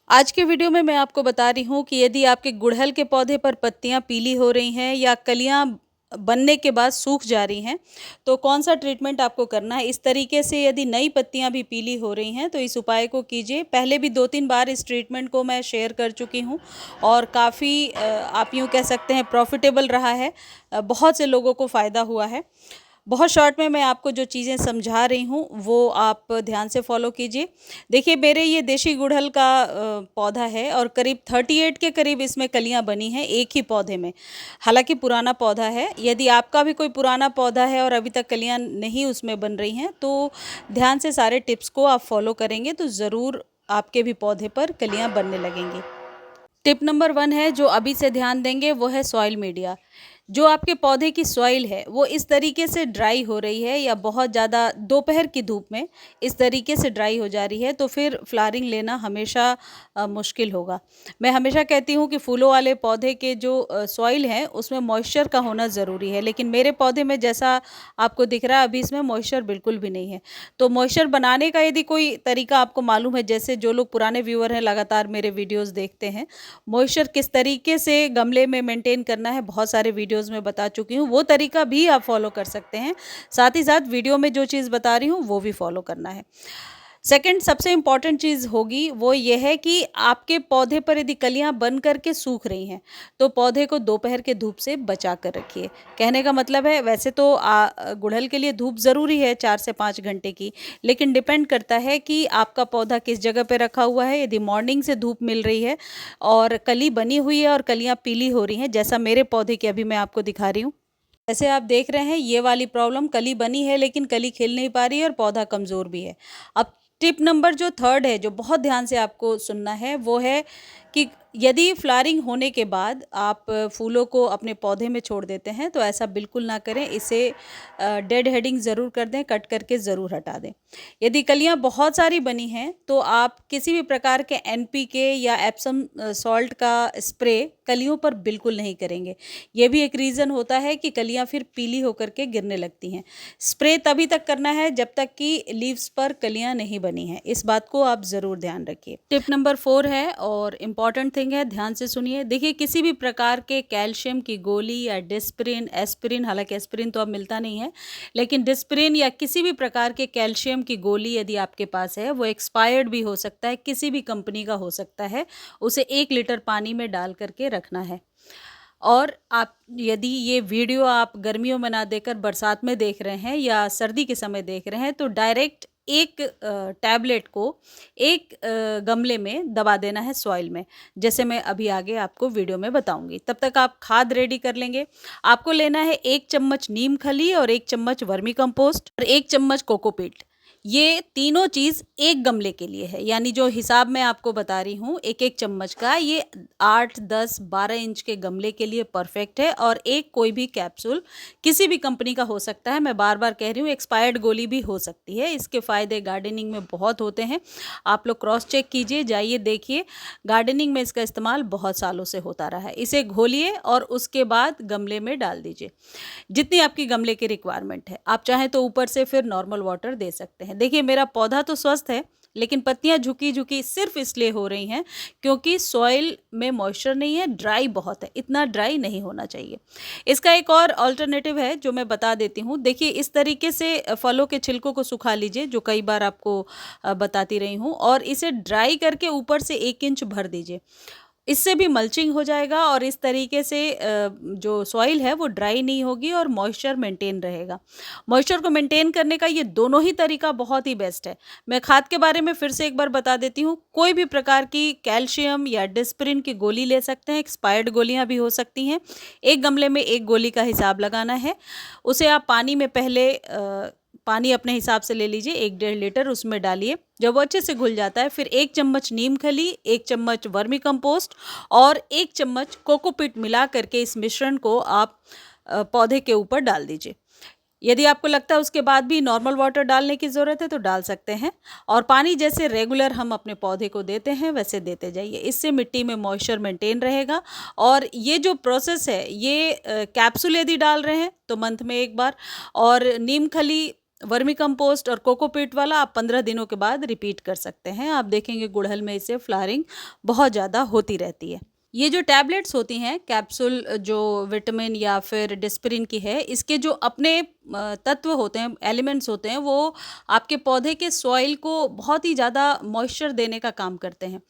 आज के वीडियो में मैं आपको बता रही हूँ कि यदि आपके गुड़हल के पौधे पर पत्तियाँ पीली हो रही हैं या कलियाँ बनने के बाद सूख जा रही हैं, तो कौन सा ट्रीटमेंट आपको करना है। इस तरीके से यदि नई पत्तियाँ भी पीली हो रही हैं तो इस उपाय को कीजिए। पहले भी 2-3 बार इस ट्रीटमेंट को मैं शेयर कर चुकी हूँ और काफ़ी आप यूँ कह सकते हैं प्रॉफिटेबल रहा है। बहुत से लोगों को फ़ायदा हुआ है। बहुत शॉर्ट में मैं आपको जो चीज़ें समझा रही हूँ वो आप ध्यान से फॉलो कीजिए। देखिए, मेरे ये देशी गुड़हल का पौधा है और करीब 38 के करीब इसमें कलियाँ बनी हैं एक ही पौधे में। हालांकि पुराना पौधा है। यदि आपका भी कोई पुराना पौधा है और अभी तक कलियाँ नहीं उसमें बन रही हैं तो ध्यान से सारे टिप्स को आप फॉलो करेंगे तो ज़रूर आपके भी पौधे पर कलियाँ बनने लगेंगी। टिप नंबर 1 है जो अभी से ध्यान देंगे वो है सॉइल मीडिया। जो आपके पौधे की सॉइल है वो इस तरीके से ड्राई हो रही है या बहुत ज़्यादा दोपहर की धूप में इस तरीके से ड्राई हो जा रही है तो फिर फ्लावरिंग लेना हमेशा मुश्किल होगा। मैं हमेशा कहती हूँ कि फूलों वाले पौधे के जो सॉइल है उसमें मॉइस्चर का होना ज़रूरी है, लेकिन मेरे पौधे में जैसा आपको दिख रहा है अभी इसमें मॉइस्चर बिल्कुल भी नहीं है। तो मॉइस्चर बनाने का यदि कोई तरीका आपको मालूम है, जैसे जो लोग पुराने व्यूअर हैं लगातार मेरे वीडियोज़ देखते हैं, मॉइस्चर किस तरीके से गमले में मेंटेन करना है बहुत सारे वीडियोज़ में बता चुकी हूँ, वो तरीका भी आप फॉलो कर सकते हैं। साथ ही साथ वीडियो में जो चीज़ बता रही हूँ वो भी फॉलो करना है। सेकंड सबसे इम्पॉर्टेंट चीज़ होगी वो ये है कि आपके पौधे पर यदि कलियां बन करके सूख रही हैं तो पौधे को दोपहर के धूप से बचा कर रखिए। कहने का मतलब है, वैसे तो गुड़हल के लिए धूप ज़रूरी है 4 से 5 घंटे की, लेकिन डिपेंड करता है कि आपका पौधा किस जगह पे रखा हुआ है। यदि मॉर्निंग से धूप मिल रही है और कली बनी हुई है और कलियां पीली हो रही हैं, जैसा मेरे पौधे की अभी मैं आपको दिखा रही हूँ, जैसे आप देख रहे हैं ये वाली प्रॉब्लम, कली बनी है लेकिन कली खिल नहीं पा रही है और पौधा कमज़ोर भी है। अब टिप नंबर जो थर्ड है जो बहुत ध्यान से आपको सुनना है वो है कि यदि फ्लावरिंग होने के बाद आप फूलों को अपने पौधे में छोड़ देते हैं तो ऐसा बिल्कुल ना करें। इसे डेड हेडिंग ज़रूर कर दें, कट करके ज़रूर हटा दें। यदि कलियां बहुत सारी बनी हैं तो आप किसी भी प्रकार के एनपीके या एप्सम सॉल्ट का स्प्रे कलियों पर बिल्कुल नहीं करेंगे। ये भी एक रीज़न होता है कि कलियां फिर पीली होकर के गिरने लगती हैं। स्प्रे तभी तक करना है जब तक कि लीव्स पर कलियां नहीं बनी हैं। इस बात को आप ज़रूर ध्यान रखिए। टिप नंबर 4 है और इम्पॉर्टेंट थिंग है, ध्यान से सुनिए। देखिए, किसी भी प्रकार के कैल्शियम की गोली या डिस्प्रिन, एस्पिरिन, हालांकि एस्पिरिन तो अब मिलता नहीं है, लेकिन डिस्प्रिन या किसी भी प्रकार के कैल्शियम की गोली यदि आपके पास है वो एक्सपायर्ड भी हो सकता है, किसी भी कंपनी का हो सकता है। उसे 1 लीटर पानी में डाल करके रखना है। और आप यदि ये वीडियो आप गर्मियों में ना देखकर बरसात में देख रहे हैं या सर्दी के समय देख रहे हैं तो डायरेक्ट एक टैबलेट को एक गमले में दबा देना है सॉइल में, जैसे मैं अभी आगे आपको वीडियो में बताऊंगी। तब तक आप खाद रेडी कर लेंगे। आपको लेना है 1 चम्मच नीम खली और 1 चम्मच वर्मी कंपोस्ट और 1 चम्मच कोकोपीट। ये तीनों चीज़ एक गमले के लिए है, यानी जो हिसाब मैं आपको बता रही हूँ एक एक चम्मच का, ये 8, 10, 12 इंच के गमले के लिए परफेक्ट है। और एक कोई भी कैप्सूल किसी भी कंपनी का हो सकता है, मैं बार बार कह रही हूँ, एक्सपायर्ड गोली भी हो सकती है। इसके फ़ायदे गार्डनिंग में बहुत होते हैं। आप लोग क्रॉस चेक कीजिए, जाइए देखिए, गार्डनिंग में इसका इस्तेमाल बहुत सालों से होता रहा है। इसे घोलिए और उसके बाद गमले में डाल दीजिए जितनी आपकी गमले की रिक्वायरमेंट है। आप चाहें तो ऊपर से फिर नॉर्मल वाटर दे सकते हैं। देखिए, मेरा पौधा तो स्वस्थ है लेकिन पत्तियां झुकी झुकी सिर्फ इसलिए हो रही हैं क्योंकि सॉइल में मॉइस्चर नहीं है, ड्राई बहुत है। इतना ड्राई नहीं होना चाहिए। इसका एक और अल्टरनेटिव है जो मैं बता देती हूँ। देखिए, इस तरीके से फलों के छिलकों को सुखा लीजिए, जो कई बार आपको बताती रही हूँ, और इसे ड्राई करके ऊपर से 1 इंच भर दीजिए। इससे भी मल्चिंग हो जाएगा और इस तरीके से जो सॉइल है वो ड्राई नहीं होगी और मॉइस्चर मेंटेन रहेगा। मॉइस्चर को मेंटेन करने का ये दोनों ही तरीका बहुत ही बेस्ट है। मैं खाद के बारे में फिर से एक बार बता देती हूँ। कोई भी प्रकार की कैल्शियम या डिस्प्रिन की गोली ले सकते हैं, एक्सपायर्ड गोलियां भी हो सकती हैं। एक गमले में एक गोली का हिसाब लगाना है। उसे आप पानी में पहले पानी अपने हिसाब से ले लीजिए, 1-1.5 लीटर उसमें डालिए। जब वो अच्छे से घुल जाता है फिर 1 चम्मच नीम खली, 1 चम्मच वर्मी कंपोस्ट और 1 चम्मच कोकोपीट मिला करके इस मिश्रण को आप पौधे के ऊपर डाल दीजिए। यदि आपको लगता है उसके बाद भी नॉर्मल वाटर डालने की ज़रूरत है तो डाल सकते हैं। और पानी जैसे रेगुलर हम अपने पौधे को देते हैं वैसे देते जाइए। इससे मिट्टी में मॉइस्चर मेंटेन रहेगा। और ये जो प्रोसेस है, ये कैप्सूल यदि डाल रहे हैं तो मंथ में 1 बार, और नीम खली वर्मी कंपोस्ट और कोकोपीट वाला आप 15 दिनों के बाद रिपीट कर सकते हैं। आप देखेंगे गुड़हल में इससे फ्लावरिंग बहुत ज़्यादा होती रहती है। ये जो टैबलेट्स होती हैं कैप्सूल, जो विटामिन या फिर डिस्परिन की है, इसके जो अपने तत्व होते हैं, एलिमेंट्स होते हैं, वो आपके पौधे के सॉइल को बहुत ही ज़्यादा मॉइस्चर देने का काम करते हैं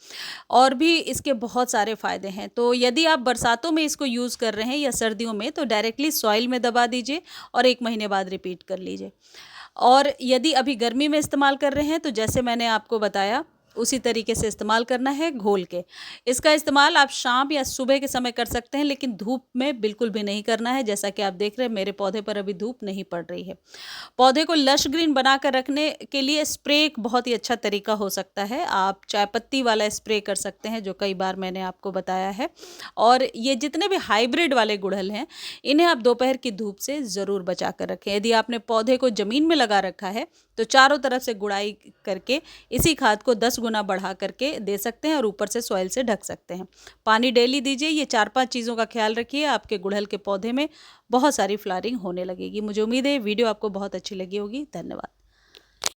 और भी इसके बहुत सारे फ़ायदे हैं। तो यदि आप बरसातों में इसको यूज़ कर रहे हैं या सर्दियों में, तो डायरेक्टली सॉइल में दबा दीजिए और 1 महीने बाद रिपीट कर लीजिए। और यदि अभी गर्मी में इस्तेमाल कर रहे हैं तो जैसे मैंने आपको बताया उसी तरीके से इस्तेमाल करना है घोल के। इसका इस्तेमाल आप शाम या सुबह के समय कर सकते हैं, लेकिन धूप में बिल्कुल भी नहीं करना है। जैसा कि आप देख रहे हैं मेरे पौधे पर अभी धूप नहीं पड़ रही है। पौधे को लश ग्रीन बनाकर रखने के लिए स्प्रे एक बहुत ही अच्छा तरीका हो सकता है। आप चाय पत्ती वाला स्प्रे कर सकते हैं, जो कई बार मैंने आपको बताया है। और ये जितने भी हाइब्रिड वाले गुड़हल हैं, इन्हें आप दोपहर की धूप से ज़रूर बचा कर रखें। यदि आपने पौधे को ज़मीन में लगा रखा है तो चारों तरफ से गुड़ाई करके इसी खाद को 10 गुना बढ़ा करके दे सकते हैं और ऊपर से सॉइल से ढक सकते हैं। पानी डेली दीजिए। ये 4-5 चीज़ों का ख्याल रखिए, आपके गुड़हल के पौधे में बहुत सारी फ्लावरिंग होने लगेगी। मुझे उम्मीद है वीडियो आपको बहुत अच्छी लगी होगी। धन्यवाद।